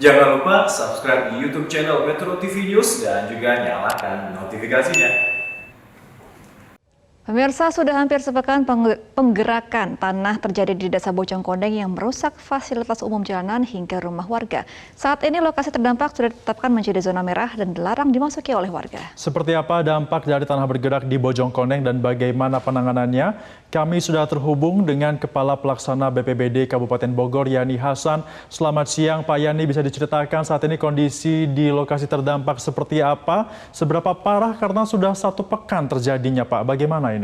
Jangan lupa subscribe di YouTube channel Metro TV News dan juga nyalakan notifikasinya. Pemirsa, sudah hampir sepekan penggerakan tanah terjadi di Desa Bojongkoneng yang merusak fasilitas umum jalanan hingga rumah warga. Saat ini lokasi terdampak sudah ditetapkan menjadi zona merah dan dilarang dimasuki oleh warga. Seperti apa dampak dari tanah bergerak di Bojongkoneng dan bagaimana penanganannya? Kami sudah terhubung dengan Kepala Pelaksana BPBD Kabupaten Bogor, Yani Hasan. Selamat siang Pak Yani, bisa diceritakan saat ini kondisi di lokasi terdampak seperti apa? Seberapa parah karena sudah 1 pekan terjadinya Pak, bagaimana ini?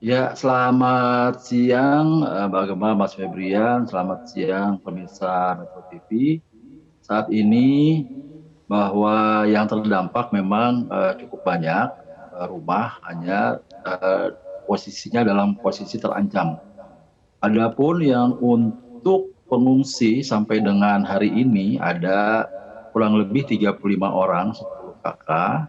Ya, selamat siang bagaimana Mas Febrian, selamat siang pemirsa Metro TV. Saat ini bahwa yang terdampak memang cukup banyak rumah, hanya posisinya dalam posisi terancam. Adapun yang untuk pengungsi sampai dengan hari ini ada kurang lebih 35 orang, 10 kakak.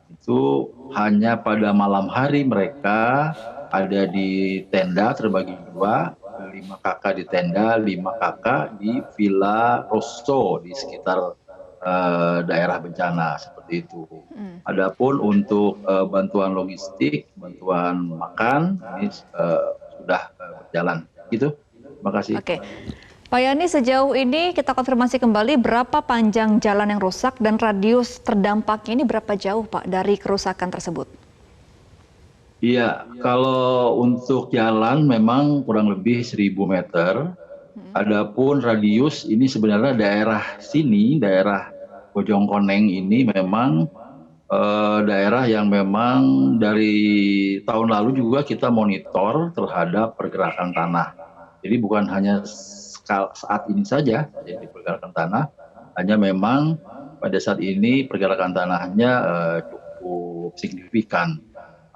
Itu hanya pada malam hari mereka ada di tenda terbagi 2, 5 kakak di tenda, 5 kakak di Villa Rosso di sekitar daerah bencana, seperti itu. Adapun untuk bantuan logistik, bantuan makan ini sudah berjalan. Gitu. Terima kasih. Oke. Pak Yani, sejauh ini kita konfirmasi kembali berapa panjang jalan yang rusak dan radius terdampaknya ini berapa jauh Pak dari kerusakan tersebut? Iya, kalau untuk jalan memang kurang lebih 1.000 meter. Adapun radius ini sebenarnya daerah sini, daerah Bojongkoneng ini memang daerah yang memang dari tahun lalu juga kita monitor terhadap pergerakan tanah. Jadi bukan hanya saat ini saja jadi pergerakan tanah, hanya memang pada saat ini pergerakan tanahnya cukup signifikan.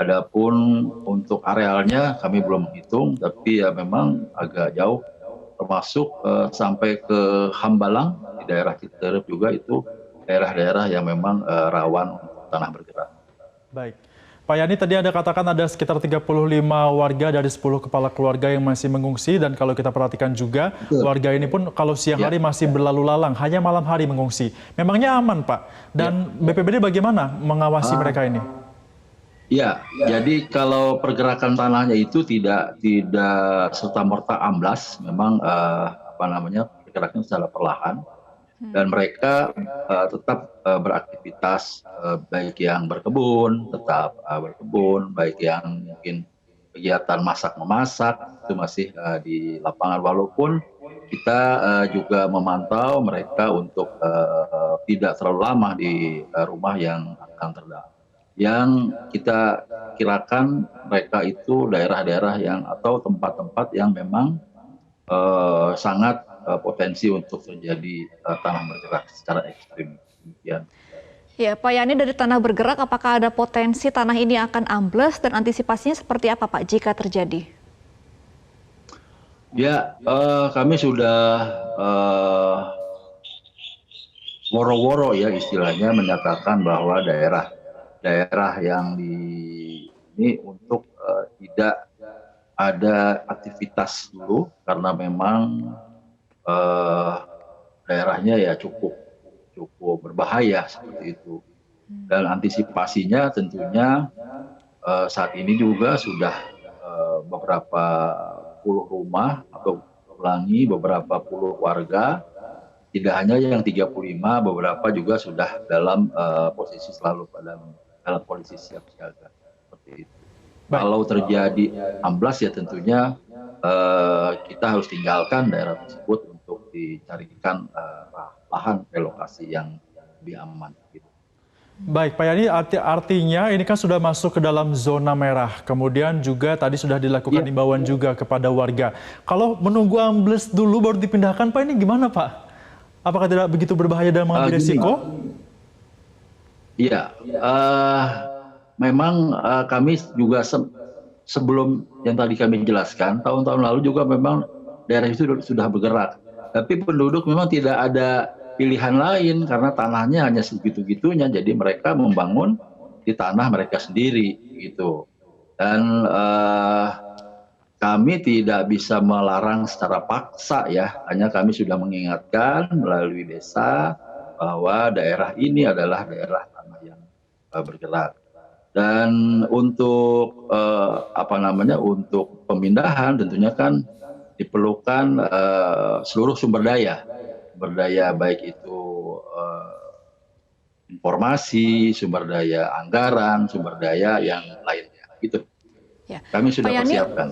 Adapun untuk arealnya kami belum menghitung, tapi ya memang agak jauh, termasuk sampai ke Hambalang di daerah Citerep juga itu daerah-daerah yang memang rawan untuk tanah bergerak. Baik. Pak Yani, tadi Anda katakan ada sekitar 35 warga dari 10 kepala keluarga yang masih mengungsi, dan kalau kita perhatikan juga warga ini pun kalau siang hari masih berlalu lalang, hanya malam hari mengungsi. Memangnya aman Pak? Dan BPBD bagaimana mengawasi mereka ini? Ya, jadi kalau pergerakan tanahnya itu tidak serta-merta amblas, memang pergerakannya secara perlahan. Dan mereka tetap beraktivitas, baik yang berkebun, tetap berkebun, baik yang mungkin kegiatan masak-memasak, itu masih di lapangan. Walaupun kita juga memantau mereka untuk tidak terlalu lama di rumah yang akan terdampak. Yang kita kirakan mereka itu daerah-daerah yang atau tempat-tempat yang memang sangat potensi untuk terjadi tanah bergerak secara ekstrim. Demikian. Ya, Pak Yani, dari tanah bergerak apakah ada potensi tanah ini akan ambles dan antisipasinya seperti apa Pak jika terjadi? Ya, kami sudah woro-woro ya istilahnya menyatakan bahwa daerah yang ini untuk tidak ada aktivitas dulu karena memang daerahnya ya cukup berbahaya seperti itu. Dan antisipasinya tentunya saat ini juga sudah beberapa puluh rumah atau ulangi beberapa puluh warga, tidak hanya yang 35, beberapa juga sudah dalam posisi selalu dalam posisi siap siaga seperti itu. Baik. Kalau terjadi amblas ya tentunya kita harus tinggalkan daerah tersebut untuk dicarikan lahan relokasi yang lebih aman. Gitu. Baik Pak Yani, artinya ini kan sudah masuk ke dalam zona merah. Kemudian juga tadi sudah dilakukan imbauan juga kepada warga. Kalau menunggu ambles dulu baru dipindahkan Pak, ini gimana Pak? Apakah tidak begitu berbahaya dan mengambil resiko? Iya, memang kami juga sebelum yang tadi kami jelaskan, tahun-tahun lalu juga memang daerah itu sudah bergerak. Tapi penduduk memang tidak ada pilihan lain karena tanahnya hanya segitu-gitunya, jadi mereka membangun di tanah mereka sendiri gitu. Dan kami tidak bisa melarang secara paksa ya, hanya kami sudah mengingatkan melalui desa bahwa daerah ini adalah daerah tanah yang bergerak. Dan untuk untuk pemindahan tentunya kan diperlukan seluruh sumber daya baik itu informasi, sumber daya anggaran, sumber daya yang lainnya. Gitu. Ya. Kami sudah Pak Yani, persiapkan.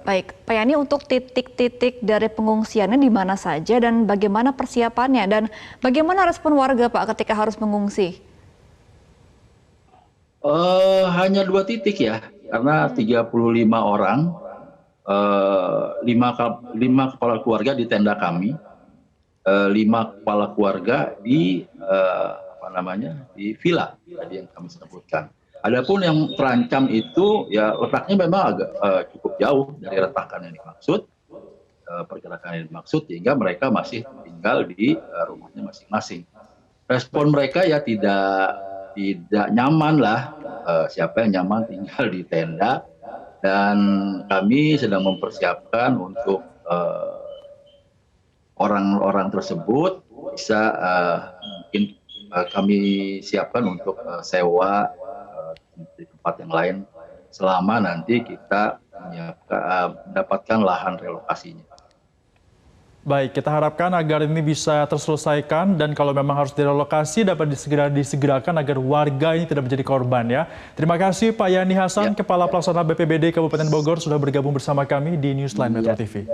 baik, Pak Yani, untuk titik-titik dari pengungsiannya di mana saja dan bagaimana persiapannya dan bagaimana respon warga Pak ketika harus mengungsi? Hanya 2 titik ya, karena 35 orang, 5 kepala keluarga di tenda kami, 5 kepala keluarga di di villa tadi yang kami sebutkan. Adapun yang terancam itu ya letaknya memang agak cukup jauh dari retakan yang dimaksud, pergerakan yang dimaksud, sehingga mereka masih tinggal di rumahnya masing-masing. Respon mereka ya tidak nyaman lah, siapa yang nyaman tinggal di tenda, dan kami sedang mempersiapkan untuk orang-orang tersebut bisa mungkin kami siapkan untuk sewa di tempat yang lain selama nanti kita mendapatkan lahan relokasinya. Baik, kita harapkan agar ini bisa terselesaikan dan kalau memang harus direlokasi dapat disegerakan agar warga ini tidak menjadi korban ya. Terima kasih Pak Yani Hasan, Kepala Pelaksana BPBD Kabupaten Bogor sudah bergabung bersama kami di Newsline Metro TV.